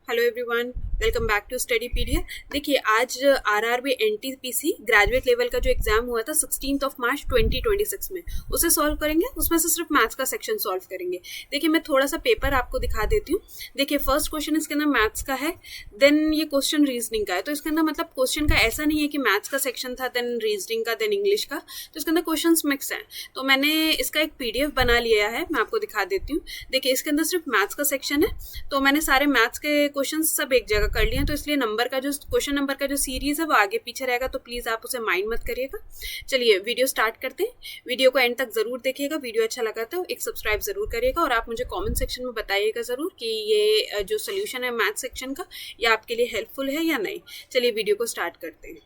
Hello everyone, welcome back to Studypedia. देखिए आज RRB NTPC graduate level का जो एग्जाम हुआ था 16 मार्च 2026 में, उसे सॉल्व करेंगे। उसमें से सिर्फ मैथ्स का सेक्शन सॉल्व करेंगे। देखिए मैं थोड़ा सा पेपर आपको दिखा देती हूँ। देखिए फर्स्ट क्वेश्चन इसके अंदर मैथ्स का है, देन ये क्वेश्चन रीजनिंग का है। तो इसके अंदर मतलब क्वेश्चन का ऐसा नहीं है कि मैथ्स का सेक्शन था देन रीजनिंग का देन इंग्लिश का, तो इसके अंदर क्वेश्चन मिक्स है। तो मैंने इसका एक पीडीएफ बना लिया है, मैं आपको दिखा देती हूँ। देखिए इसके अंदर सिर्फ मैथ्स का सेक्शन है, तो मैंने सारे मैथ्स के क्वेश्चन सब एक जगह कर लिए हैं। तो इसलिए नंबर का जो क्वेश्चन नंबर का जो सीरीज है वो आगे पीछे रहेगा, तो प्लीज आप उसे माइंड मत करिएगा। चलिए वीडियो स्टार्ट करते हैं। वीडियो को एंड तक जरूर देखिएगा। वीडियो अच्छा लगा तो एक सब्सक्राइब जरूर करिएगा और आप मुझे कमेंट सेक्शन में बताइएगा जरूर कि ये जो सोल्यूशन है मैथ सेक्शन का ये आपके लिए हेल्पफुल है या नहीं। चलिए वीडियो को स्टार्ट करते हैं।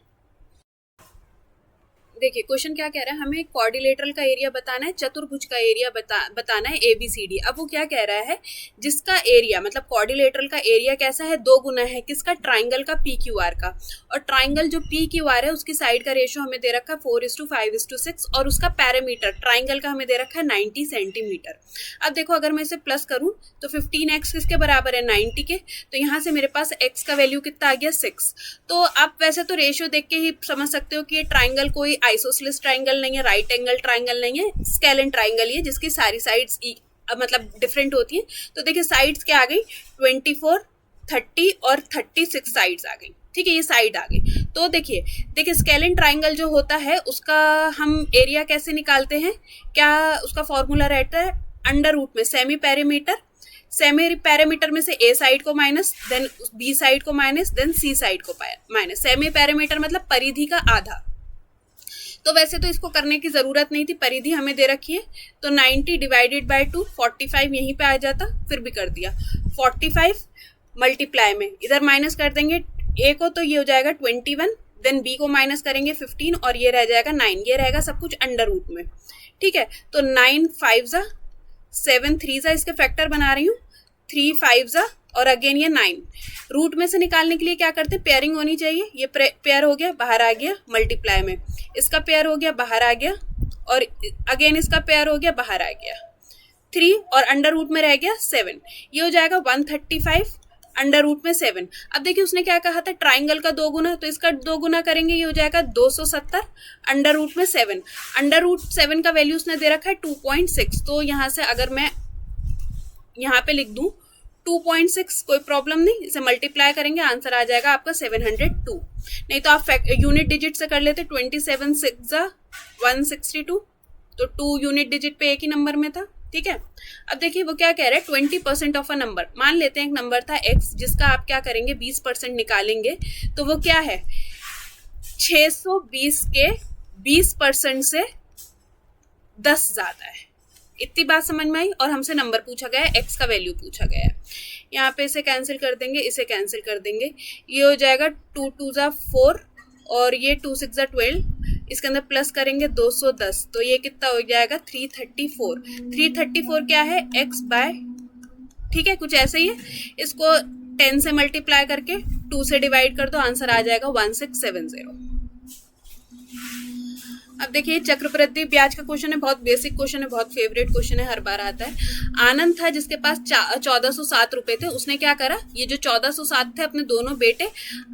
देखिए क्वेश्चन क्या कह रहा है, हमें क्वाड्रिलेटरल का एरिया बताना है, चतुर्भुज का एरिया बताना है ABCD। अब वो क्या कह रहा है, जिसका एरिया मतलब क्वाड्रिलेटरल का एरिया कैसा है, 2 गुना है किसका, ट्राइंगल का PQR का। और ट्राइंगल जो PQR है उसकी साइड का रेशियो हमें दे रखा है 4:5:6 और उसका पैरामीटर ट्राइंगल का हमें दे रखा है 90 सेंटीमीटर। अब देखो अगर मैं इसे प्लस करूं तो 15x किसके बराबर है, 90 के। तो यहाँ से मेरे पास x का वैल्यू कितना आ गया, 6। तो आप वैसे तो रेशियो देख के ही समझ सकते हो कि ये ट्राइंगल कोई आइसोसेलेस ट्राइंगल नहीं है, राइट एंगल ट्राइंगल नहीं है, स्केलेन ट्राइंगल ही है जिसकी सारी साइड्स मतलब डिफरेंट होती हैं। तो देखिए साइड्स क्या आ गई, 24, 30 और 36 साइड्स आ गई। ठीक है, ये साइड आ गई। तो देखिए स्केलेन ट्राइंगल जो होता है उसका हम एरिया कैसे निकालते हैं, क्या उसका फॉर्मूला रहता है, अंडर रूट में सेमी पैरामीटर में से A साइड को माइनस, देन B साइड को माइनस, देन C साइड को माइनस। सेमी पैरामीटर मतलब परिधि का आधा। तो वैसे तो इसको करने की जरूरत नहीं थी, परिधि हमें दे रखी है। तो 90 डिवाइडेड बाय 2, 45 यहीं पे आ जाता, फिर भी कर दिया। 45 मल्टीप्लाई में इधर माइनस कर देंगे A को, तो ये हो जाएगा 21, देन B को माइनस करेंगे 15 और ये रह जाएगा 9। ये रहेगा सब कुछ अंडर रूट में। ठीक है, तो 9 5 जा 7 3 जा, इसके फैक्टर बना रही हूँ, 3 5 जा और अगेन ये 9। रूट में से निकालने के लिए क्या करते हैं, पेयरिंग होनी चाहिए। ये पेयर हो गया, बाहर आ गया, मल्टीप्लाई में इसका पेयर हो गया, बाहर आ गया, और अगेन इसका पेयर हो गया, बाहर आ गया 3 और अंडर रूट में रह गया 7। ये हो जाएगा 135 अंडर रूट में 7। अब देखिए उसने क्या कहा था, ट्राइंगल का 2 गुना, तो इसका 2 गुना करेंगे, ये हो जाएगा 270 अंडर रूट में 7। अंडर रूट 7 का वैल्यू उसने दे रखा है 2.6। तो यहाँ से अगर मैं यहाँ पे लिख दूं 2.6, कोई प्रॉब्लम नहीं, इसे मल्टीप्लाई करेंगे, आंसर आ जाएगा आपका 702। नहीं तो आप यूनिट डिजिट से कर लेते, 27 6 162, तो 2 यूनिट डिजिट पे एक ही नंबर में था। ठीक है, अब देखिए वो क्या कह रहा है, 20% ऑफ अ नंबर। मान लेते हैं एक नंबर था x, जिसका आप क्या करेंगे 20% निकालेंगे, तो वो क्या है 620 के 20% से 10 ज्यादा है। इतनी बात समझ में आई। और हमसे नंबर पूछा गया है, x का वैल्यू पूछा गया है। यहाँ पे इसे कैंसिल कर देंगे, इसे कैंसिल कर देंगे, ये हो जाएगा 2 2 जा 4 और ये 2 6 जा 12। इसके अंदर प्लस करेंगे 210, तो ये कितना हो जाएगा 334। 334 क्या है, x बाय, ठीक है कुछ ऐसे ही है। इसको 10 से मल्टीप्लाई करके 2 से डिवाइड कर दो, आंसर आ जाएगा 1670। अब देखिए चक्रवृद्धि ब्याज का क्वेश्चन है, बहुत बेसिक क्वेश्चन है, बहुत फेवरेट क्वेश्चन है, हर बार आता है। आनंद था जिसके पास 1407 रुपए थे, उसने क्या करा, ये जो 1407 थे अपने दोनों बेटे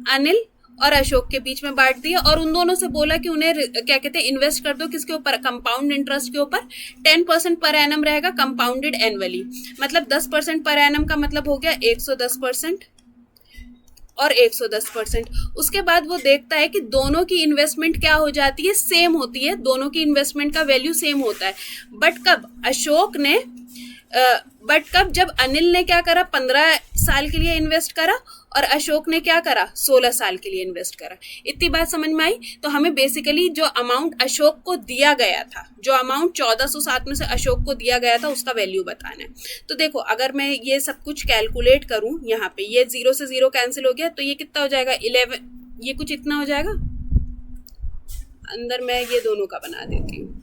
अनिल और अशोक के बीच में बांट दिया और उन दोनों से बोला कि उन्हें क्या कहते हैं इन्वेस्ट कर दो, किसके ऊपर, कंपाउंड इंटरेस्ट के ऊपर। 10% पर एनम रहेगा, कंपाउंडेड एनुअली, मतलब 10% पर एनम का मतलब हो गया 110% और 110%। उसके बाद वो देखता है कि दोनों की इन्वेस्टमेंट क्या हो जाती है, सेम होती है, दोनों की इन्वेस्टमेंट का वैल्यू सेम होता है। बट कब जब अनिल ने क्या करा, 15 साल के लिए इन्वेस्ट करा और अशोक ने क्या करा, 16 साल के लिए इन्वेस्ट करा। इतनी बात समझ में आई। तो हमें बेसिकली जो अमाउंट अशोक को दिया गया था, जो अमाउंट 1407 में से अशोक को दिया गया था उसका वैल्यू बताना है। तो देखो अगर मैं ये सब कुछ कैलकुलेट करूं, यहाँ पे ये 0 से 0 कैंसिल हो गया, तो ये कितना हो जाएगा 11, ये कुछ इतना हो जाएगा। अंदर मैं ये दोनों का बना देती हूँ,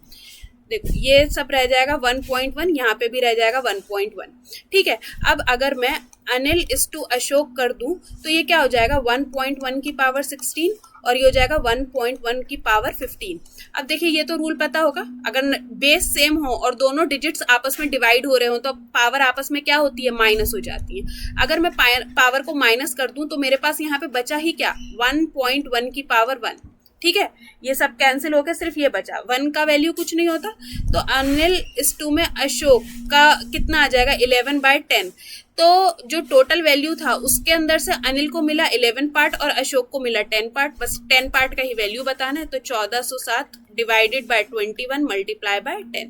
देखो ये सब रह जाएगा 1.1, यहाँ पे भी रह जाएगा 1.1। ठीक है, अब अगर मैं अनिल इस टू अशोक कर दूं तो ये क्या हो जाएगा 1.1 की पावर 16 और ये हो जाएगा 1.1 की पावर 15। अब देखिए ये तो रूल पता होगा, अगर बेस सेम हो और दोनों डिजिट्स आपस में डिवाइड हो रहे हो तो पावर आपस में क्या होती है, माइनस हो जाती है। अगर मैं पावर को माइनस कर दूं तो मेरे पास यहाँ पे बचा ही क्या, 1.1 की पावर 1। ठीक है, ये सब कैंसिल हो गया, सिर्फ ये बचा, 1 का वैल्यू कुछ नहीं होता। तो अनिल इस 2 में अशोक का कितना आ जाएगा, 11/10। तो जो टोटल वैल्यू था उसके अंदर से अनिल को मिला 11 पार्ट और अशोक को मिला 10 पार्ट, बस 10 पार्ट का ही वैल्यू बताना है। तो 1407 डिवाइडेड बाय 21 मल्टीप्लाई बाय 10,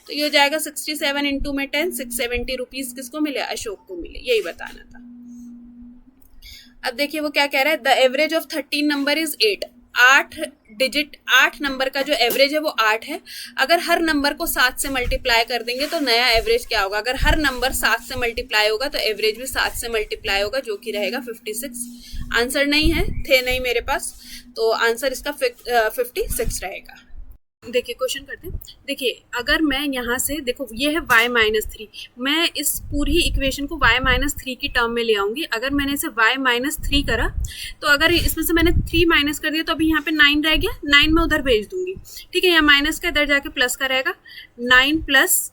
तो ये हो जाएगा 67 इंटू में 10, 670 रुपीज किसको मिले, अशोक को मिले, यही बताना था। अब देखिए वो क्या कह रहा है, the average of 13 number is 8। 8 number का जो एवरेज है वो 8 है। अगर हर नंबर को 7 से मल्टीप्लाई कर देंगे तो नया एवरेज क्या होगा, अगर हर नंबर 7 से मल्टीप्लाई होगा तो एवरेज भी 7 से मल्टीप्लाई होगा, जो कि रहेगा 56। आंसर नहीं है, थे नहीं मेरे पास, तो आंसर इसका 56 रहेगा। देखिए क्वेश्चन करते हैं। देखिए अगर मैं यहाँ से, देखो ये है y-3, मैं इस पूरी इक्वेशन को y-3 की टर्म में ले आऊंगी। अगर मैंने इसे y-3 करा तो अगर इसमें से मैंने 3 माइनस कर दिया तो अभी यहाँ पे 9 रह गया, 9 मैं उधर भेज दूंगी। ठीक है, यहाँ माइनस का इधर जाके प्लस का रहेगा, 9 +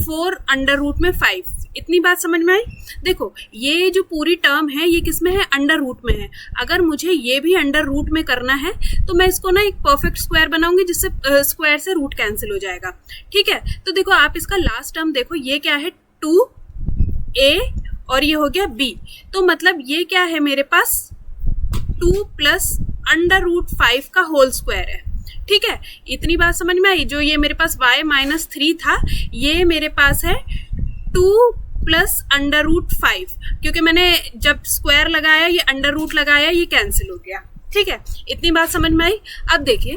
4 अंडर रूट में 5। इतनी बात समझ में आई। देखो ये जो पूरी टर्म है ये किस में है, अंडर रूट में है। अगर मुझे ये भी अंडर रूट में करना है तो मैं इसको ना एक परफेक्ट स्क्वायर बनाऊंगी, जिससे स्क्वायर से रूट कैंसिल हो जाएगा। ठीक है, तो देखो आप इसका लास्ट टर्म देखो, ये क्या है 2a और ये हो गया b, तो मतलब ये क्या है मेरे पास 2 + अंडर रूट 5 का होल स्क्वायर है। ठीक है, इतनी बात समझ में आई। जो ये मेरे पास y-3 था, ये मेरे पास है 2 + अंडर रूट 5, क्योंकि मैंने जब स्क्वायर लगाया ये अंडर रूट लगाया, ये कैंसिल हो गया। ठीक है, इतनी बात समझ में आई। अब देखिए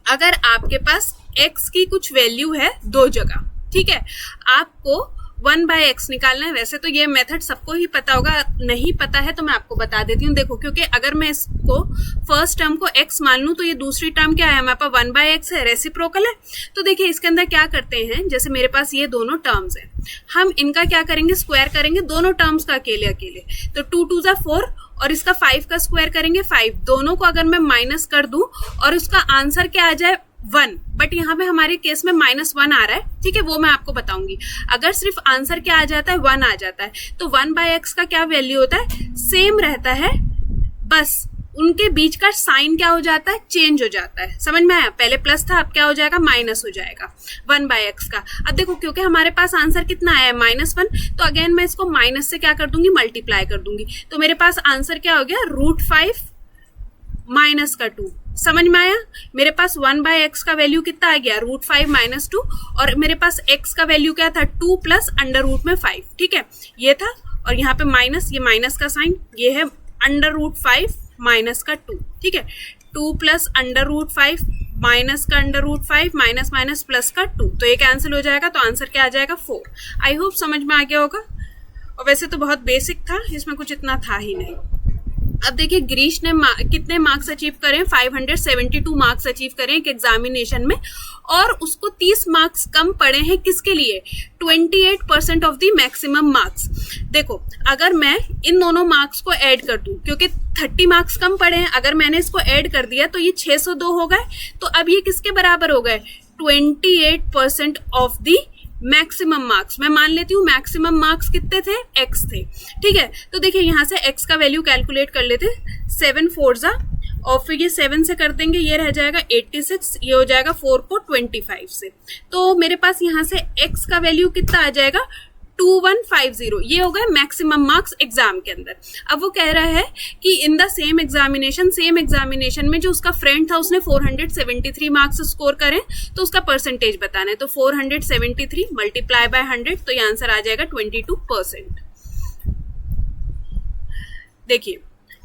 अगर आपके पास x की कुछ वैल्यू है दो जगह, ठीक है, आपको 1/x निकालना है। वैसे तो ये मेथड सबको ही पता होगा, नहीं पता है तो मैं आपको बता देती हूँ। देखो क्योंकि अगर मैं इसको फर्स्ट टर्म को x मान लूँ तो ये दूसरी टर्म क्या है, हमारे पास 1/x है, रेसिप्रोकल है। तो देखिए इसके अंदर क्या करते हैं, जैसे मेरे पास ये दोनों टर्म्स हैं, हम इनका क्या करेंगे, स्क्वायर करेंगे दोनों टर्म्स का अकेले अकेले। तो 2 × 2 = 4 और इसका 5 का स्क्वायर करेंगे 5। दोनों को अगर मैं माइनस कर दूं और उसका आंसर क्या आ जाए 1, बट यहाँ पे हमारे केस में -1 आ रहा है। ठीक है, वो मैं आपको बताऊंगी। अगर सिर्फ आंसर क्या आ जाता है 1 आ जाता है तो 1/x का क्या वैल्यू होता है, सेम रहता है, बस उनके बीच का साइन क्या हो जाता है, चेंज हो जाता है। समझ में आया, पहले प्लस था अब क्या हो जाएगा, माइनस हो जाएगा 1/x का। अब देखो क्योंकि हमारे पास आंसर कितना आया है -1, तो अगेन मैं इसको माइनस से क्या कर दूंगी, मल्टीप्लाई कर दूंगी। तो मेरे पास आंसर क्या हो गया, √5 - 2। समझ में आया, मेरे पास 1/x का वैल्यू कितना आ गया, √5 - 2, और मेरे पास x का वैल्यू क्या था 2 + अंडर रूट में 5। ठीक है, ये था, और यहाँ पे माइनस, ये माइनस का साइन, ये है √5 - 2। ठीक है, 2 + अंडर रूट 5 माइनस का under root 5 minus minus plus का 2, तो ये कैंसिल हो जाएगा, तो आंसर क्या आ जाएगा 4। आई होप समझ में आ गया होगा, और वैसे तो बहुत बेसिक था, इसमें कुछ इतना था ही नहीं। अब देखिए गिरीश ने कितने मार्क्स अचीव करें, 572 मार्क्स अचीव करें एक एग्जामिनेशन में, और उसको 30 मार्क्स कम पड़े हैं किसके लिए, 28% ऑफ द मैक्सिमम मार्क्स। देखो अगर मैं इन दोनों मार्क्स को ऐड कर दूं, क्योंकि 30 मार्क्स कम पड़े हैं, अगर मैंने इसको ऐड कर दिया तो ये 602 हो गए, तो अब ये किसके बराबर हो गए, 28% ऑफ द मैक्सिमम मार्क्स। मैं मान लेती हूँ मैक्सिमम मार्क्स कितने थे, x थे। ठीक है, तो देखिए यहाँ से x का वैल्यू कैलकुलेट कर लेते, 7 4 और फिर ये 7 से कर देंगे, ये रह जाएगा 86, ये हो जाएगा 4 को 25 से, तो मेरे पास यहाँ से x का वैल्यू कितना आ जाएगा 2150। ये हो गए मैक्सिमम मार्क्स एग्जाम के अंदर। अब वो कह रहा है कि इन द सेम एग्जामिनेशन में जो उसका फ्रेंड था उसने 473 मार्क्स स्कोर करें, तो उसका परसेंटेज बताना है। तो 473 मल्टीप्लाई बाय 100, तो ये आंसर आ जाएगा 22%। देखिए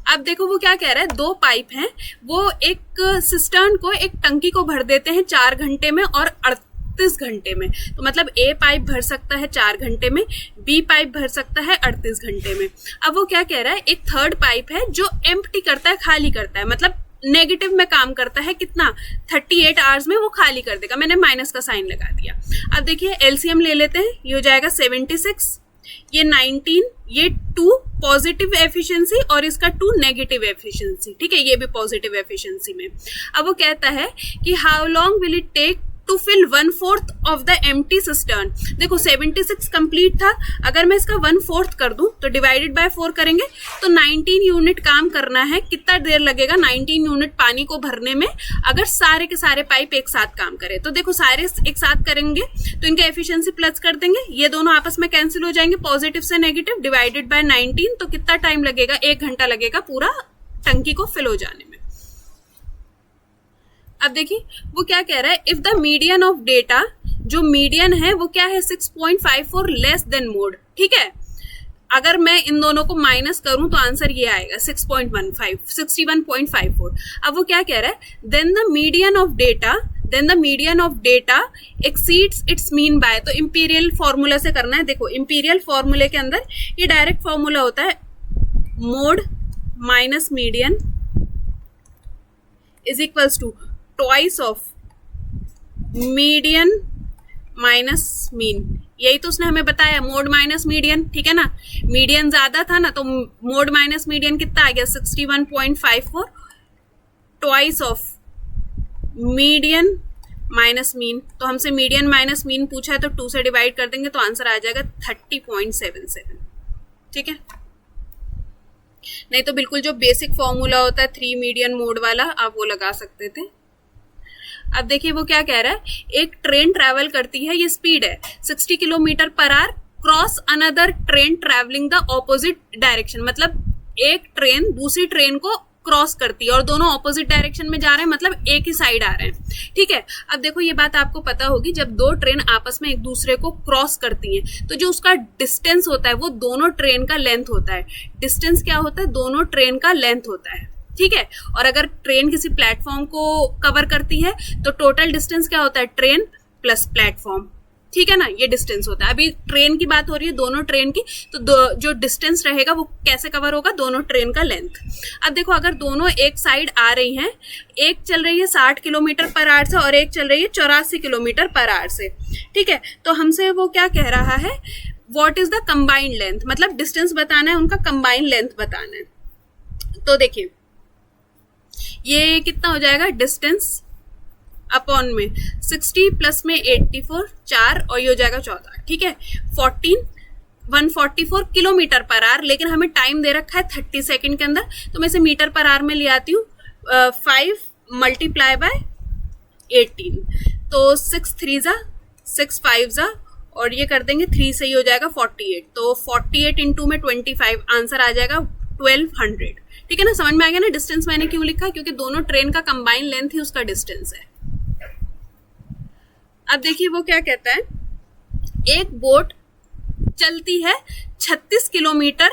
अब देखो वो क्या कह रहा है, 2 पाइप हैं, वो एक सिस्टर्न को, एक टंकी को भर देते हैं 4 घंटे में और 38 घंटे में। तो मतलब ए पाइप भर सकता है 4 घंटे में, बी पाइप भर सकता है 38 घंटे में। अब वो क्या कह रहा है, एक थर्ड पाइप है जो एम्प्टी करता है, खाली करता है, मतलब नेगेटिव में काम करता है, कितना 38 आवर्स में वो खाली कर देगा। मैंने माइनस का साइन लगा दिया। अब देखिए एलसीएम ले लेते हैं, ये हो जाएगा 76, ये 19, ये 2 पॉजिटिव एफिशिएंसी और इसका 2 नेगेटिव एफिशिएंसी, ठीक है, ये भी पॉजिटिव एफिशिएंसी में। अब वो कहता है कि how long will it take to fill 1/4 of the empty cistern. देखो 76 कंप्लीट था, अगर मैं इसका 1/4 कर दूं तो डिवाइडेड बाय 4 करेंगे तो 19 यूनिट काम करना है। कितना देर लगेगा 19 यूनिट पानी को भरने में अगर सारे के सारे पाइप एक साथ काम करें? तो देखो सारे एक साथ करेंगे तो इनका एफिशिएंसी प्लस कर देंगे, ये दोनों आपस में कैंसिल हो जाएंगे, पॉजिटिव से नेगेटिव, डिवाइडेड बाय 19। तो कितना टाइम लगेगा? 1 घंटा लगेगा पूरा टंकी को फिल हो जाने में। अब देखिए वो क्या कह रहा है, if the median of data, जो मीडियन है वो क्या है 6.54 लेस देन मोड, ठीक है। अगर मैं इन दोनों को माइनस करूं तो आंसर ये आएगा 6.15, 61.54। अब वो क्या कह रहा है, then the median of data exceeds its mean by. तो इंपीरियल फॉर्मूला से करना है। देखो इंपीरियल फॉर्मूले के अंदर ये डायरेक्ट फॉर्मूला होता है, mode minus median is equals to twice of median minus mean. यही तो उसने हमें बताया, मोड माइनस मीडियन, ठीक है ना। मीडियन ज्यादा था ना तो मोड माइनस मीडियन कितना आ गया 61.54, twice of median minus mean. तो हमसे मीडियन माइनस मीन पूछा है तो 2 से डिवाइड कर देंगे तो आंसर आ जाएगा 30.77, ठीक है। नहीं तो बिल्कुल जो बेसिक फॉर्मूला होता है 3 मीडियन मोड वाला, आप वो लगा सकते थे। अब देखिए वो क्या कह रहा है, एक ट्रेन ट्रैवल करती है, ये स्पीड है 60 kilometre per hour, cross another train travelling the opposite direction. मतलब एक ट्रेन दूसरी ट्रेन को क्रॉस करती है और दोनों ऑपोजिट डायरेक्शन में जा रहे हैं, मतलब एक ही साइड आ रहे हैं, ठीक है। अब देखो ये बात आपको पता होगी, जब 2 ट्रेन आपस में एक दूसरे को क्रॉस करती हैं तो जो उसका डिस्टेंस होता है वो दोनों ट्रेन का लेंथ होता है। डिस्टेंस क्या होता है? दोनों ट्रेन का लेंथ होता है, ठीक है। और अगर ट्रेन किसी प्लेटफॉर्म को कवर करती है तो टोटल डिस्टेंस क्या होता है? ट्रेन प्लस प्लेटफॉर्म, ठीक है ना, ये डिस्टेंस होता है। अभी ट्रेन की बात हो रही है, दोनों ट्रेन की, तो जो डिस्टेंस रहेगा वो कैसे कवर होगा? दोनों ट्रेन का लेंथ। अब देखो अगर दोनों एक साइड आ रही हैं, एक चल रही है 60 किलोमीटर पर आवर से और एक चल रही है 84 किलोमीटर पर आवर से, ठीक है। तो हमसे वो क्या कह रहा है, what is the combined length, मतलब डिस्टेंस बताना है, उनका कंबाइंड लेंथ बताना है। तो देखिए ये कितना हो जाएगा, डिस्टेंस अपॉन में 60 प्लस में 84, 4 और ये हो जाएगा 14, ठीक है। 144 किलोमीटर पर आवर, लेकिन हमें टाइम दे रखा है 30 सेकंड के अंदर, तो मैं इसे मीटर पर आवर में ले आती हूँ। 5 मल्टीप्लाई बाय 18, तो 6 3 जा 6 5 जा और ये कर देंगे 3 से ही हो जाएगा 48, तो 48 इंटू में 25, आंसर आ जाएगा 1200, ठीक है ना। समझ में आ गया ना डिस्टेंस मैंने क्यों लिखा, क्योंकि दोनों ट्रेन का कंबाइंड लेंथ ही उसका डिस्टेंस है। अब देखिए वो क्या कहता है, एक बोट चलती है 36 किलोमीटर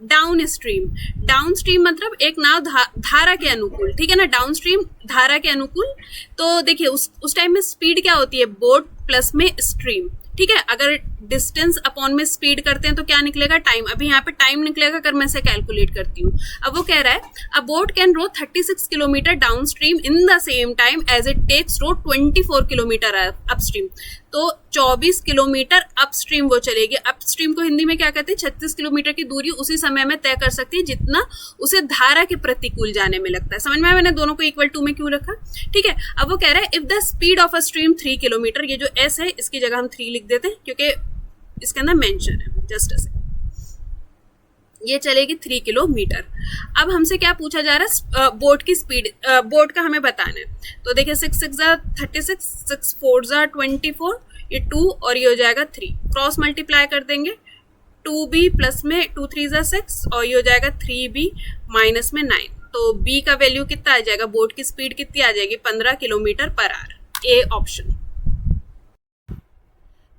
डाउन स्ट्रीम मतलब एक नाव धारा के अनुकूल, ठीक है ना, डाउन स्ट्रीम धारा के अनुकूल। तो देखिए उस टाइम में स्पीड क्या होती है, बोट प्लस में स्ट्रीम, ठीक है। अगर डिस्टेंस अपॉन में स्पीड करते हैं तो क्या निकलेगा, टाइम। अभी यहाँ पे टाइम निकलेगा अगर मैं इसे कैलकुलेट करती हूँ। अब वो कह रहा है a boat can row 36 kilometre down stream in the same time as it takes row 24 kilometre upstream. तो 24 किलोमीटर अपस्ट्रीम वो चलेगी। अपस्ट्रीम को हिंदी में क्या कहते हैं, 36 किलोमीटर की दूरी उसी समय में तय कर सकती है जितना उसे धारा के प्रतिकूल जाने में लगता है। समझ में आया मैंने दोनों को इक्वल टू में क्यों रखा, ठीक है। अब वो कह रहा है if the speed of a stream 3 kilometre, ये जो एस है इसकी जगह हम 3 लिख देते हैं क्योंकि इसके अंदर मेंशन है, जस्ट ऐसे ये चलेगी 3 किलोमीटर। अब हमसे क्या पूछा जा रहा है, बोट की स्पीड, बोट का हमें बताना है। तो देखिए 6 6 36, 6 4 24, ये 2 और ये हो जाएगा 3, क्रॉस मल्टीप्लाई कर देंगे 2b प्लस में 2 3 6 और ये हो जाएगा 3b माइनस में 9। तो b का वैल्यू कितना आ जाएगा, बोट की स्पीड कितनी आ जाएगी, 15 kilometre per hour, A option.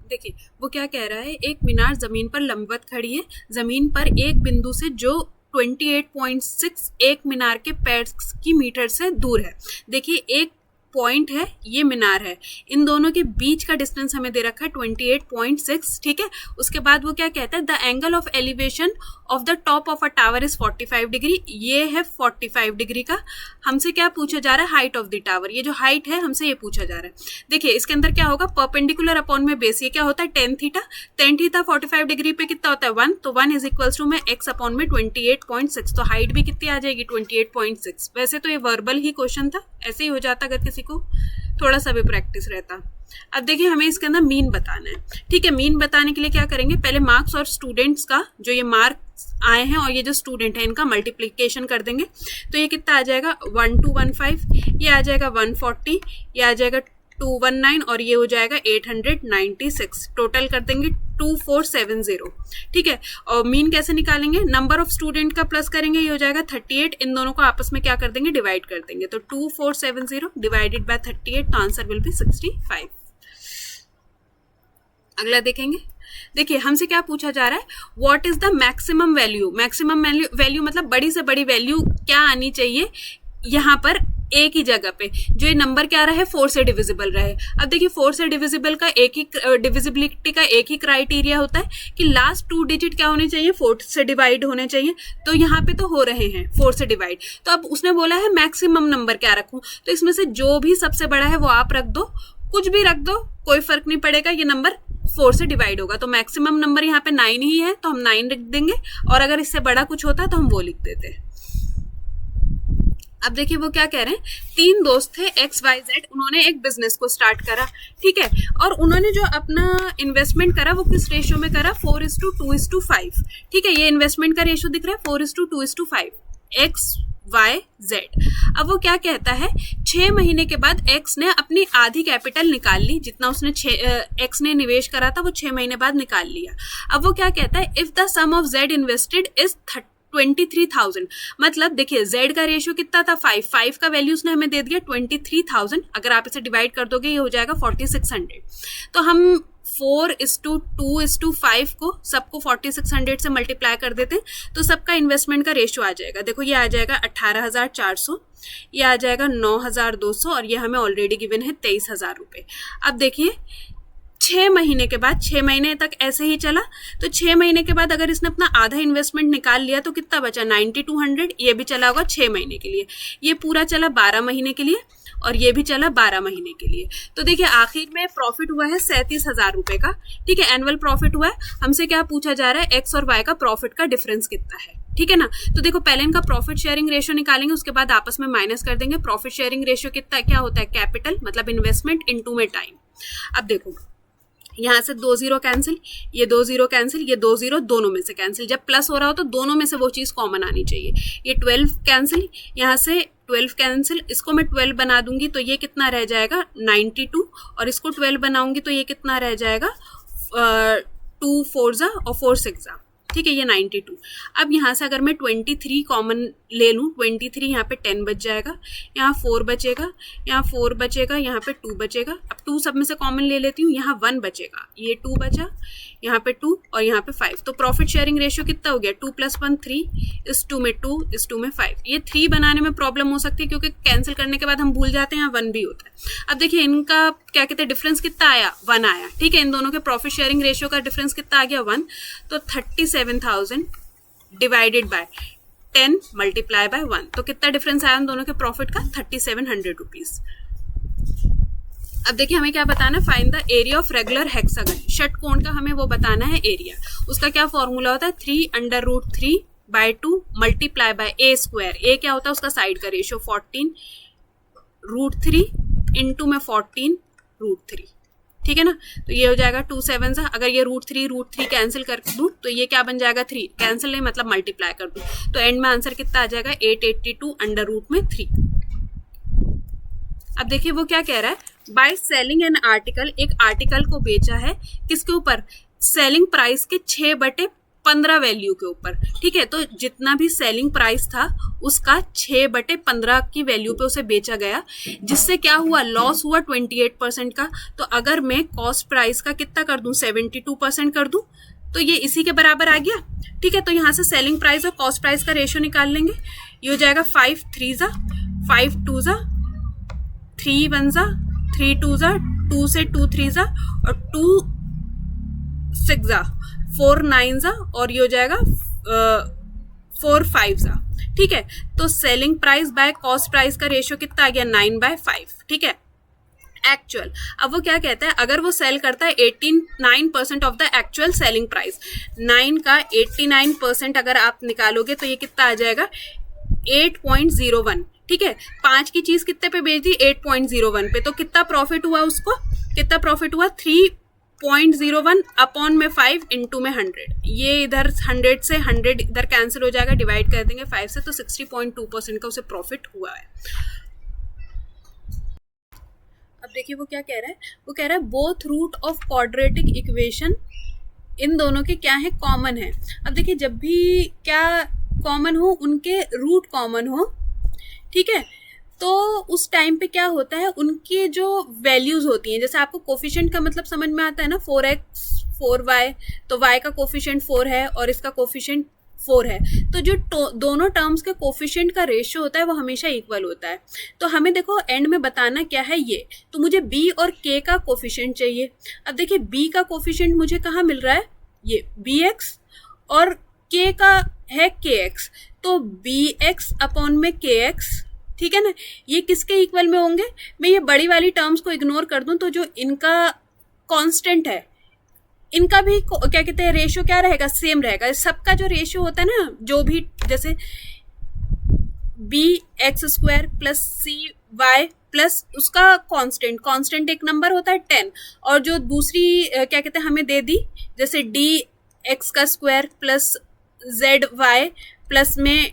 देखिए वो क्या कह रहा है, एक मीनार जमीन पर लंबवत खड़ी है, जमीन पर एक बिंदु से जो 28.6 एक मीनार के पैर की मीटर से दूर है। देखिए एक पॉइंट है, ये मीनार है, इन दोनों के बीच का डिस्टेंस हमें दे रखा है 28.6, ठीक है। उसके बाद वो क्या कहता है, the angle of elevation of the top of a tower is 45 degree, ये है 45 डिग्री का। हमसे क्या पूछा जा रहा है, हाइट ऑफ द टावर, ये जो हाइट है हमसे ये पूछा जा रहा है। देखिए इसके अंदर क्या होगा, परपेंडिकुलर अपॉन में बेस, ये क्या होता है tan theta, tan theta 45 degree पे कितना होता है 1, तो 1 इज इक्वल्स टू में x अपॉन में 28.6, तो हाइट भी कितनी आ जाएगी 28.6। वैसे तो ये वर्बल ही क्वेश्चन था, ऐसे ही हो जाता अगर किसी को थोड़ा सा भी प्रैक्टिस रहता। अब देखिए हमें इसके अंदर मीन बताना है, ठीक है। मीन बताने के लिए क्या करेंगे, पहले मार्क्स और स्टूडेंट्स का जो ये मार्क्स आए हैं और ये जो स्टूडेंट है इनका मल्टीप्लिकेशन कर देंगे, तो ये कितना आ जाएगा 1215, ये आ जाएगा 140, ये आ जाएगा 219 और ये हो जाएगा 896, टोटल कर देंगे 2470, ठीक है। और मीन कैसे निकालेंगे, नंबर ऑफ स्टूडेंट का प्लस करेंगे, ये हो जाएगा 38, इन दोनों को आपस में क्या कर देंगे, डिवाइड कर देंगे, तो 2470 डिवाइडेड बाय 38, तो आंसर विल बी 65। अगला देखेंगे, देखिए हमसे क्या पूछा जा रहा है, what is the maximum value, maximum value मतलब बड़ी से बड़ी वैल्यू क्या आनी चाहिए यहाँ पर एक ही जगह पे, जो ये नंबर क्या रहे 4 से डिविजिबल रहे। अब देखिए 4 से डिविजिबल का एक ही डिविजिबिलिटी का एक ही क्राइटेरिया होता है कि लास्ट 2 डिजिट क्या होने चाहिए, 4 से डिवाइड होने चाहिए, तो यहाँ पे तो हो रहे हैं 4 से डिवाइड। तो अब उसने बोला है मैक्सिमम नंबर क्या रखूं, तो इसमें से जो भी सबसे बड़ा है वो आप रख दो, कुछ भी रख दो, कोई फर्क नहीं पड़ेगा, ये नंबर 4 से डिवाइड होगा। तो मैक्सिमम नंबर यहाँ पे 9 ही है, तो हम 9 लिख देंगे, और अगर इससे बड़ा कुछ होता तो हम वो लिख देते। अब देखिए वो क्या कह रहे हैं, 3 दोस्त थे XYZ, उन्होंने एक बिजनेस को स्टार्ट करा, ठीक है, और उन्होंने जो अपना इन्वेस्टमेंट करा वो किस रेशियो में करा, 4:2:5, ठीक है। ये इन्वेस्टमेंट का रेशियो दिख रहा है 4:2:5, XYZ। अब वो क्या कहता है, 6 महीने के बाद X ने अपनी आधी कैपिटल निकाल ली, जितना उसने X ने निवेश करा था वो 6 महीने बाद निकाल लिया। अब वो क्या कहता है, if the sum of Z invested is 23,000, मतलब देखिए Z का रेशियो कितना था 5 का वैल्यू उसने हमें दे दिया 23,000, अगर आप इसे डिवाइड कर दोगे ये हो जाएगा 4600। तो हम 4:2:5 को सबको 4600 से मल्टीप्लाई कर देते हैं, तो सबका इन्वेस्टमेंट का रेशियो आ जाएगा, देखो ये आ जाएगा 18,400, ये आ जाएगा 9,200, और ये हमें ऑलरेडी गिवन है 23,000 रुपये। अब देखिए 6 महीने के बाद, 6 महीने तक ऐसे ही चला, तो 6 महीने के बाद अगर इसने अपना आधा इन्वेस्टमेंट निकाल लिया तो कितना बचा 9200, ये भी चला होगा 6 महीने के लिए, ये पूरा चला 12 महीने के लिए, और ये भी चला 12 महीने के लिए। तो देखिए आखिर में प्रॉफिट हुआ है 37,000 रुपए का, ठीक है, एनुअल प्रॉफिट हुआ है। हमसे क्या पूछा जा रहा है, एक्स और वाई का प्रॉफिट का डिफरेंस कितना है, ठीक है ना। तो देखो पहले इनका प्रॉफिट शेयरिंग रेशियो निकालेंगे, उसके बाद आपस में माइनस कर देंगे। प्रॉफिट शेयरिंग रेशियो कितना क्या होता है, कैपिटल मतलब इन्वेस्टमेंट इनटू में टाइम। अब देखो यहाँ से 2 0 कैंसिल, ये 2 0 कैंसिल, ये 2 0 दोनों में से कैंसिल, जब प्लस हो रहा हो तो दोनों में से वो चीज कॉमन आनी चाहिए। ये 12 कैंसिल, यहाँ से 12 कैंसिल, इसको मैं 12 बना दूंगी तो ये कितना रह जाएगा 92, और इसको 12 बनाऊंगी तो ये कितना रह जाएगा 2 4 और 4 6, ठीक है, ये 92। अब यहाँ से अगर मैं 23 कॉमन ले लूँ, 23 यहाँ पे 10 बच जाएगा, यहाँ 4 बचेगा, यहाँ 4 बचेगा, यहाँ पे 2 बचेगा। अब 2 सब में से कॉमन ले लेती हूँ, यहाँ 1 बचेगा, ये 2 बचा, यहाँ पे 2 और यहाँ पे 5। तो प्रॉफिट शेयरिंग रेशियो कितना हो गया 2 + 1 3, इस 2 में 2, इस 2 में 5। ये 3 बनाने में प्रॉब्लम हो सकती है क्योंकि कैंसिल करने के बाद हम भूल जाते हैं यहाँ 1 भी होता है। अब देखिए इनका क्या कहते हैं डिफरेंस कितना आया 1 आया, ठीक है, इन दोनों के प्रॉफिट शेयरिंग रेशियो का डिफरेंस कितना आ गया 1। तो 37,000 डिवाइडेड बाय 10 मल्टीप्लाई बाय 1, तो कितना डिफरेंस आया उन दोनों के प्रॉफिट का 3700 रुपीज। अब देखिए हमें क्या बताना है, find the area of regular hexagon, षटकोण का हमें वो बताना है एरिया। उसका क्या फॉर्मूला होता है 3√3/2 मल्टीप्लाई बाय a²। a क्या होता है उसका साइड का रेशियो 14 √3 इंटू में 14 √3, ठीक है ना। तो ये हो जाएगा 2 7, अगर ये √3 कैंसिल कर दूं तो ये क्या बन जाएगा 3, कैंसिल नहीं मतलब मल्टीप्लाई कर दूं, तो एंड में आंसर कितना आ जाएगा 882 √3। अब देखिए वो क्या कह रहा है, बाय सेलिंग एन आर्टिकल, एक आर्टिकल को बेचा है किसके ऊपर, सेलिंग प्राइस के 6/15 वैल्यू के ऊपर, ठीक है। तो जितना भी सेलिंग प्राइस था उसका 6/15 की वैल्यू पे उसे बेचा गया, जिससे क्या हुआ लॉस हुआ 28% का। तो अगर मैं कॉस्ट प्राइस का कितना कर दूं 72% कर दूं तो ये इसी के बराबर आ गया, ठीक है। तो यहाँ से सेलिंग प्राइस और कॉस्ट प्राइस का रेशियो निकाल लेंगे, ये हो जाएगा 5 3 5 2 3 3 1 जा, 3 2 जा, 2 से 2 3 जा, और 2 6 जा, 4 9 जा, और ये हो जाएगा 4 5 जा। ठीक है, तो selling price by cost price का रेशियो कितना आ गया 9/5। ठीक है, एक्चुअल। अब वो क्या कहता है, अगर वो सेल करता है 89% of the actual selling price, 9 का 89% अगर आप निकालोगे तो ये कितना आ जाएगा 8.01। ठीक है, 5 की चीज कितने पे बेच दी 8.01 पे, तो कितना प्रॉफिट हुआ उसको, कितना प्रॉफिट हुआ 3.01 अपॉन में 5 इंटू में 100। ये इधर 100 से 100 इधर कैंसिल हो जाएगा, डिवाइड कर देंगे 5 से, तो 60.2% का उसे प्रॉफिट हुआ है। अब देखिए वो क्या कह रहा है, वो कह रहा है both root of quadratic equation, इन दोनों के क्या है कॉमन है। अब देखिए जब भी क्या कॉमन हो, उनके रूट कॉमन हो, ठीक है, तो उस टाइम पे क्या होता है, उनकी जो वैल्यूज होती हैं, जैसे आपको कोफिशिएंट का मतलब समझ में आता है ना, 4x 4y, तो y का कोफिशिएंट 4 है और इसका कोफिशिएंट 4 है, तो जो दोनों टर्म्स के कोफिशिएंट का रेशियो होता है वो हमेशा इक्वल होता है। तो हमें देखो एंड में बताना क्या है ये, तो मुझे b और k का कोफिशिएंट चाहिए। अब देखिए b का कोफिशिएंट मुझे कहाँ मिल रहा है, ये bx, और k का है kx, तो bx अपॉन में kx, ठीक है ना, ये किसके इक्वल में होंगे। मैं ये बड़ी वाली टर्म्स को इग्नोर कर दूं तो जो इनका कांस्टेंट है, इनका भी क्या कहते हैं रेशियो क्या रहेगा, सेम रहेगा। सबका जो रेशियो होता है ना, जो भी जैसे bx² प्लस cy प्लस उसका कांस्टेंट एक नंबर होता है 10, और जो दूसरी क्या कहते हैं हमें दे दी, जैसे dx² प्लस zy प्लस में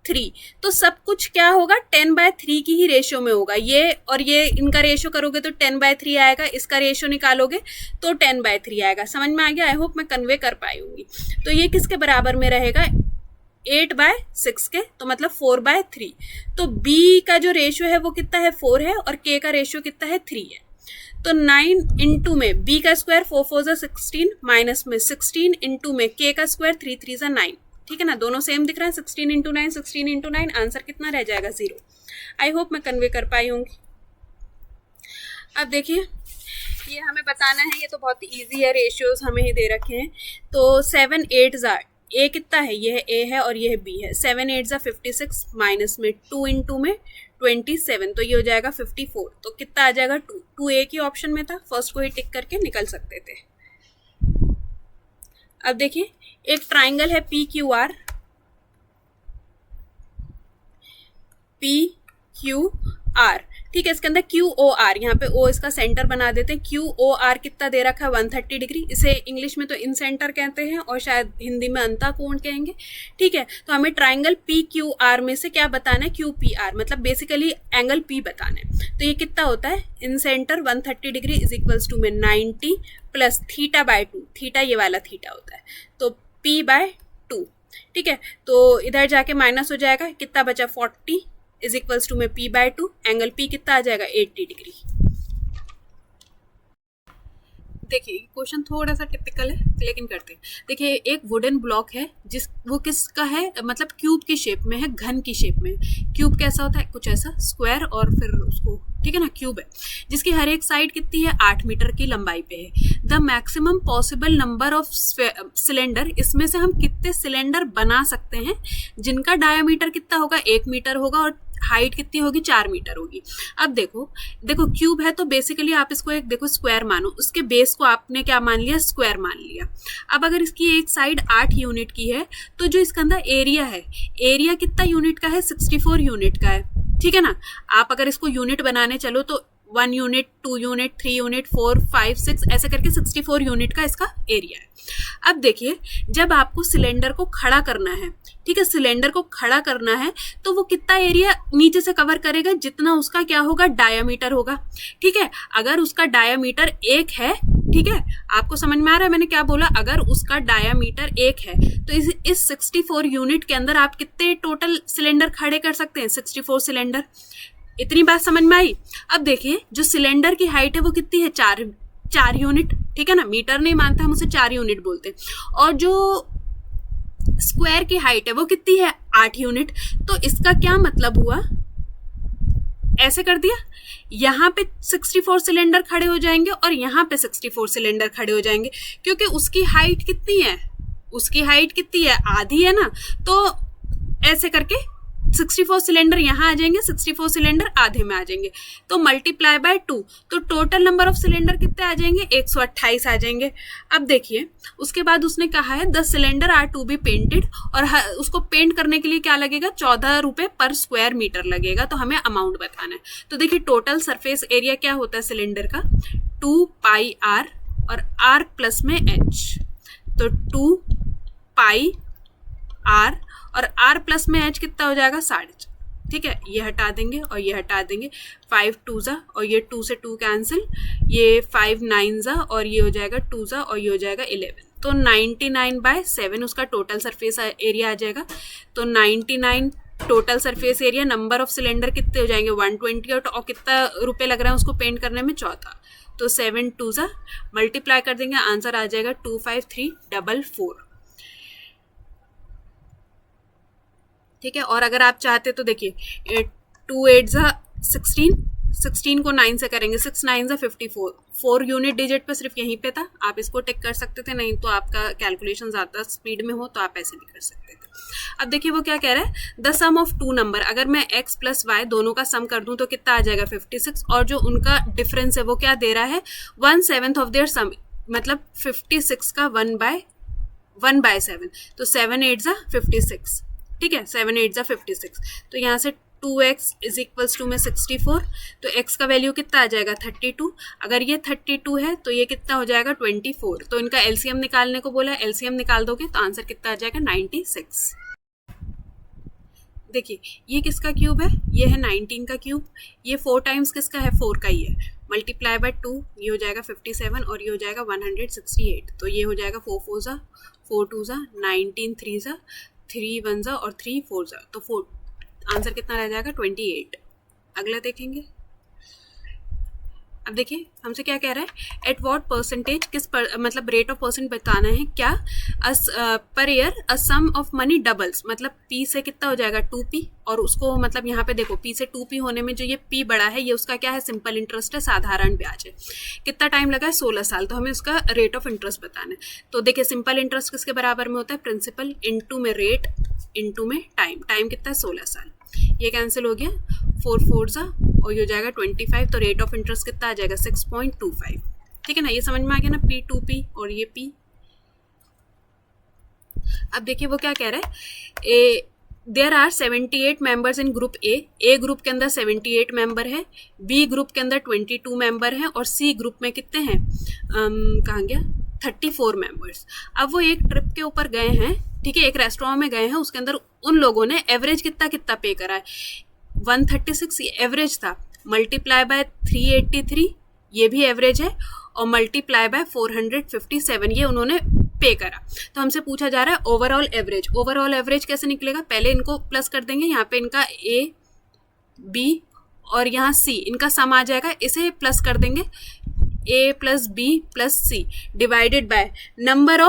3, तो सब कुछ क्या होगा 10/3 की ही रेशियो में होगा। ये और ये इनका रेशियो करोगे तो 10/3 आएगा, इसका रेशियो निकालोगे तो 10/3 आएगा। समझ में आ गया, आई होप मैं कन्वे कर पाई होंगी। तो ये किसके बराबर में रहेगा 8/6 के, तो मतलब 4/3। तो b का जो रेशियो है वो कितना है 4 है, और k का रेशियो कितना है 3 है। तो 9 इंटू में b का स्क्वायर 4 4 16, माइनस में 16 इंटू में k का स्क्वायर 3 3 9। ठीक है ना, दोनों सेम दिख रहा है, 16 इंटू 9 16 इंटू 9, आंसर कितना रह जाएगा 0। आई होप मैं कन्वे कर पाई होंगी। अब देखिए ये हमें बताना है, ये तो बहुत इजी है, रेशियोज हमें ही दे रखे हैं। तो 7 8 a कितना है, ये है a है और ये है b है। 7 8 56, माइनस में 2 इंटू में 27, तो ये हो जाएगा 54। तो कितना आ जाएगा 2 a की ऑप्शन में था, फर्स्ट को ही टिक करके निकल सकते थे। अब देखिए एक ट्राइंगल है PQR, PQR, ठीक है, इसके अंदर QOR, यहाँ पे O इसका सेंटर बना देते हैं। QOR कितना दे रखा है 130 डिग्री, इसे इंग्लिश में तो इन सेंटर कहते हैं और शायद हिंदी में अंतःकोण कहेंगे। ठीक है, तो हमें ट्राइंगल PQR में से क्या बताना है, QPR, मतलब बेसिकली एंगल P बताना है। तो ये कितना होता है, incentre 130 degree is equals to में 90 प्लस θ/2, थीटा ये वाला थीटा होता है, तो P/2। ठीक है, तो इधर जाके माइनस हो जाएगा, कितना बचा 40 इज इक्वल्स टू में P/2, एंगल P कितना आ जाएगा 80 डिग्री। देखिए क्वेश्चन थोड़ा सा टिपिकल है लेकिन करते हैं। देखिए एक वुडन ब्लॉक है, जिस वो किसका है, मतलब क्यूब की शेप में है, घन की शेप में। क्यूब कैसा होता है, कुछ ऐसा स्क्वायर, और फिर उसको ठीक है ना क्यूब है, जिसकी हर एक साइड कितनी है 8 मीटर की लंबाई पे है। The maximum possible number of cylinder, इसमें से हम कितने सिलेंडर बना सकते हैं जिनका डायामीटर कितना होगा 1 मीटर होगा और हाइट कितनी होगी 4 मीटर होगी। अब देखो क्यूब है तो बेसिकली आप इसको एक देखो स्क्वायर मानो, उसके बेस को आपने क्या मान लिया, स्क्वायर मान लिया। अब अगर इसकी एक साइड 8 यूनिट की है तो जो इसके अंदर एरिया है, एरिया कितना यूनिट का है 64 यूनिट का है। ठीक है ना, आप अगर इसको यूनिट बनाने चलो तो 1 यूनिट 2 यूनिट 3 यूनिट 4 5 6 ऐसे करके 64 यूनिट का इसका एरिया है। अब देखिए जब आपको सिलेंडर को खड़ा करना है, ठीक है, सिलेंडर को खड़ा करना है तो वो कितना एरिया नीचे से कवर करेगा, जितना उसका क्या होगा डायामीटर होगा। ठीक है, अगर उसका डायामीटर 1 है, ठीक है, आपको समझ में आ रहा है मैंने क्या बोला, अगर उसका डायामीटर 1 है तो इस 64 यूनिट के अंदर आप कितने टोटल सिलेंडर खड़े कर सकते हैं, 64 सिलेंडर। इतनी बात समझ में आई। अब देखिए जो सिलेंडर की हाइट है वो कितनी है 4 यूनिट, ठीक है ना, मीटर नहीं मानता हम उसे 4 यूनिट बोलते हैं, और जो स्क्वायर की हाइट है वो कितनी है 8 यूनिट। तो इसका क्या मतलब हुआ, ऐसे कर दिया, यहाँ पे 64 सिलेंडर खड़े हो जाएंगे और यहाँ पे 64 सिलेंडर खड़े हो जाएंगे, क्योंकि उसकी हाइट कितनी है, उसकी हाइट कितनी है, आधी है ना। तो ऐसे करके 64 सिलेंडर यहाँ आ जाएंगे, 64 सिलेंडर आधे में आ जाएंगे, तो मल्टीप्लाई बाय 2, तो टोटल नंबर ऑफ सिलेंडर कितने आ जाएंगे, 128 आ जाएंगे। अब देखिए उसके बाद उसने कहा है 10 cylinder are to be painted, और उसको पेंट करने के लिए क्या लगेगा, 14 रुपए पर स्क्वायर मीटर लगेगा, तो हमें अमाउंट बताना है। तो देखिए टोटल सरफेस एरिया क्या होता है सिलेंडर का, 2 पाई आर और आर प्लस में एच, तो 2 पाई आर और r प्लस में h कितना हो जाएगा, 4.5। ठीक है, ये हटा देंगे और ये हटा देंगे, 5 2 जा और ये 2 से 2 कैंसिल, ये 5 9 जा और ये हो जाएगा 2 जा और ये हो जाएगा 11, तो 99/7 उसका टोटल सरफेस एरिया आ जाएगा। तो 99 total surface area, number of cylinder कितने हो जाएंगे 120, और कितना रुपए लग रहा है उसको पेंट करने में, 14, तो 7 2 जा मल्टीप्लाई कर देंगे, आंसर आ जाएगा 25344। ठीक है, और अगर आप चाहते तो देखिए 2 8 जा 16, 16 को 9 से करेंगे, 6 9 जा 54, 4 यूनिट डिजिट पे सिर्फ यहीं पे था, आप इसको टिक कर सकते थे, नहीं तो आपका कैलकुलेशन ज़्यादा स्पीड में हो तो आप ऐसे भी कर सकते थे। अब देखिए वो क्या कह रहा है, द सम ऑफ 2 नंबर, अगर मैं x प्लस वाई दोनों का सम कर दूं तो कितना आ जाएगा 56, और जो उनका डिफरेंस है वो क्या दे रहा है 1/7 ऑफ देयर सम, मतलब 56 का 1/7, तो 7 8 जा 56। ठीक है, 7 8 जा 56, तो यहाँ से 2x इज इक्वल्स टू में 64, तो x का वैल्यू कितना आ जाएगा 32, अगर ये 32 है तो ये कितना हो जाएगा 24, तो इनका एलसीएम निकालने को बोला, एलसीएम निकाल दोगे तो आंसर कितना आ जाएगा 96। देखिए ये किसका क्यूब है, ये है 19 का क्यूब, ये 4 टाइम्स किसका है, 4 का ही है, मल्टीप्लाई बाय 2, ये हो जाएगा 57 और ये हो जाएगा 168, तो ये हो जाएगा 4 4 जा 4 2 जा 19 3 जा 3 1 जा और 3 4 जा, तो 4 आंसर कितना रह जाएगा 28। अगला देखेंगे। अब देखिए हमसे क्या कह रहा है, एट व्हाट परसेंटेज, मतलब रेट ऑफ परसेंट बताना है क्या, per year a sum of money doubles, मतलब p से कितना हो जाएगा 2p, और उसको मतलब यहाँ पे देखो p से 2p होने में जो ये p बड़ा है ये उसका क्या है, सिंपल इंटरेस्ट है, साधारण ब्याज है। कितना टाइम लगा है 16 साल, तो हमें उसका रेट ऑफ इंटरेस्ट बताना है। तो देखिए सिंपल इंटरेस्ट किसके बराबर में होता है, प्रिंसिपल इंटू में रेट इंटू में टाइम, टाइम कितना है 16 साल, ये कैंसिल हो गया, 4 4 जा और ये हो जाएगा 25, तो रेट ऑफ इंटरेस्ट कितना आ जाएगा 6.25। ठीक है ना, ये समझ में आ गया ना, P2P और ये P। अब देखिए वो क्या कह रहा है, there are 78 members in group A group के अंदर 78 मेंबर है, बी ग्रुप के अंदर 22 मेंबर हैं, और सी ग्रुप में कितने हैं, कहाँ गया 34 मेंबर्स। अब वो एक ट्रिप के ऊपर गए हैं, ठीक है, एक रेस्टोरेंट में गए हैं, उसके अंदर उन लोगों ने एवरेज कितना कितना पे करा है, 136 एवरेज था, मल्टीप्लाई बाय 383 ये भी एवरेज है, और मल्टीप्लाई बाय 457 ये उन्होंने पे करा। तो हमसे पूछा जा रहा है ओवरऑल एवरेज, ओवरऑल एवरेज कैसे निकलेगा, पहले इनको प्लस कर देंगे, यहाँ पे इनका ए बी और यहाँ सी, इनका सम आ जाएगा, इसे प्लस कर देंगे, A plus B plus C divided by number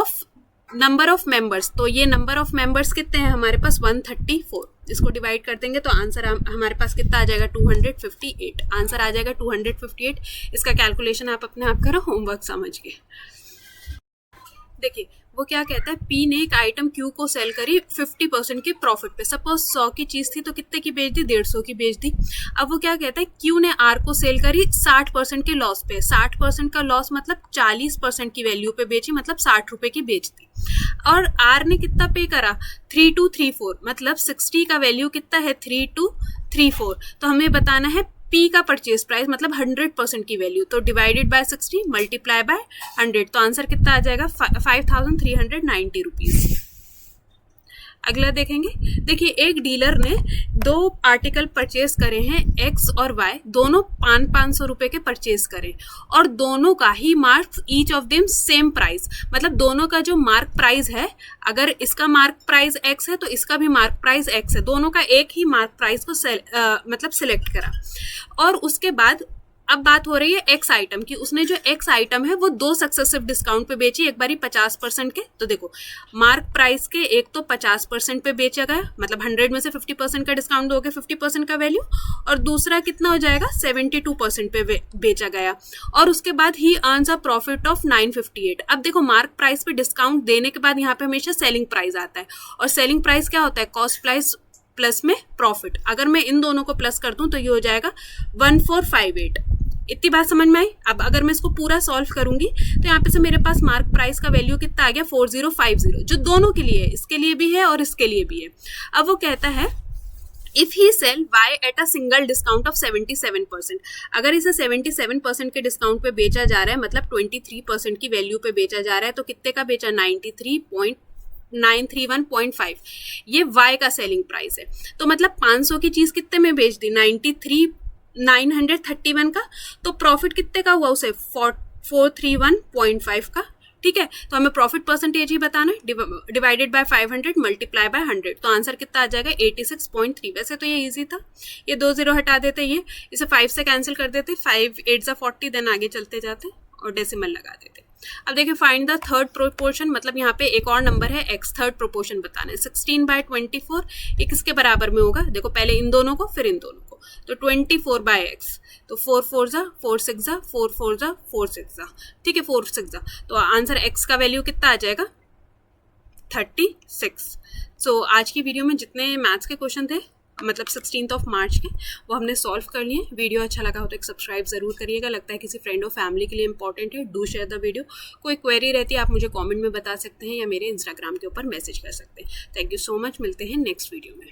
of members, तो ये नंबर ऑफ मेंबर्स कितने हैं हमारे पास 134, इसको डिवाइड कर देंगे तो आंसर हमारे पास कितना आ जाएगा 258, आंसर आ जाएगा 258। इसका कैलकुलेशन आप अपने आप करो, होमवर्क समझ के। देखिए वो क्या कहता है, P ने एक आइटम Q को सेल करी 50% के प्रॉफिट पे, सपोज 100 की चीज थी तो कितने की बेच दी, 150 की बेच दी। अब वो क्या कहता है, Q ने R को सेल करी 60% के लॉस पे, 60% का लॉस मतलब 40% की वैल्यू पे बेची, मतलब 60 रुपए की बेच दी, और R ने कितना पे करा 3234, मतलब 60 का वैल्यू कितना है 3234, तो हमें बताना है P का परचेज प्राइस मतलब 100% की वैल्यू, तो डिवाइडेड बाय 60 मल्टीप्लाई बाय 100, तो आंसर कितना आ जाएगा 5390 रुपीज। अगला देखेंगे। देखिए एक डीलर ने 2 आर्टिकल परचेज करे हैं, X और Y, दोनों 500 रुपए के परचेज करें, और दोनों का ही mark each of them same price, मतलब दोनों का जो मार्क प्राइस है, अगर इसका मार्क प्राइस X है तो इसका भी मार्क प्राइस X है, दोनों का एक ही मार्क प्राइस को मतलब सिलेक्ट करा, और उसके बाद अब बात हो रही है एक्स आइटम की। उसने जो एक्स आइटम है वो 2 सक्सेसिव डिस्काउंट पे बेची, एक बारी 50% के। तो देखो मार्क प्राइस के एक तो 50% पे बेचा गया, मतलब 100 में से 50% का डिस्काउंट दोगे 50% का वैल्यू, और दूसरा कितना हो जाएगा 72% पे बेचा गया, और उसके बाद ही अर्न्स अ प्रॉफिट ऑफ 958। अब देखो मार्क प्राइस पे डिस्काउंट देने के बाद यहाँ पे हमेशा सेलिंग प्राइस आता है, और सेलिंग प्राइस क्या होता है, कॉस्ट प्राइस प्लस में प्रॉफिट। अगर मैं इन दोनों को प्लस कर दूं तो ये हो जाएगा 1458। इतनी बात समझ में आई। अब अगर मैं इसको पूरा सॉल्व करूंगी तो यहाँ पे से मेरे पास मार्क प्राइस का वैल्यू कितना आ गया 4050, जो दोनों के लिए है, इसके लिए भी है और इसके लिए भी है। अब वो कहता है if he sell y at a single discount of 77%, अगर इसे 77% के डिस्काउंट पे बेचा जा रहा है, मतलब 23% की वैल्यू पे बेचा जा रहा है, तो कितने का बेचा 931.5, ये y का सेलिंग प्राइस है। तो मतलब 500 की चीज कितने में बेच दी 931 का, तो प्रॉफिट कितने का हुआ उसे 431.5 का। ठीक है, तो हमें प्रॉफिट परसेंटेज ही बताना है, डिवाइडेड बाय 500 मल्टीप्लाई बाय 100, तो आंसर कितना आ जाएगा 86.3। वैसे तो ये इजी था, ये 2 0 हटा देते, ये इसे 5 से कैंसिल कर देते, 5 8 40, देन आगे चलते जाते और डेसिमल लगा देते। अब देखिए फाइंड द थर्ड प्रोपोर्शन, मतलब यहाँ पे एक और नंबर है x, थर्ड प्रोपोर्शन बताना है। 16/24 ये किसके बराबर में होगा, देखो पहले इन दोनों को फिर इन दोनों को, तो 24/x, तो 4 4 जा 4 6 जा 4 4 जा 4 6 जा, ठीक है 4 6 जा, तो आंसर x का वैल्यू कितना आ जाएगा 36। सो आज की वीडियो में जितने मैथ्स के क्वेश्चन थे, मतलब 16 मार्च के, वो हमने सॉल्व कर लिए। वीडियो अच्छा लगा हो तो एक सब्सक्राइब जरूर करिएगा, लगता है किसी फ्रेंड और फैमिली के लिए इंपॉर्टेंट है, डू शेयर द वीडियो। कोई क्वेरी रहती है आप मुझे कमेंट में बता सकते हैं या मेरे इंस्टाग्राम के ऊपर मैसेज कर सकते हैं। थैंक यू सो मच, मिलते हैं नेक्स्ट वीडियो में।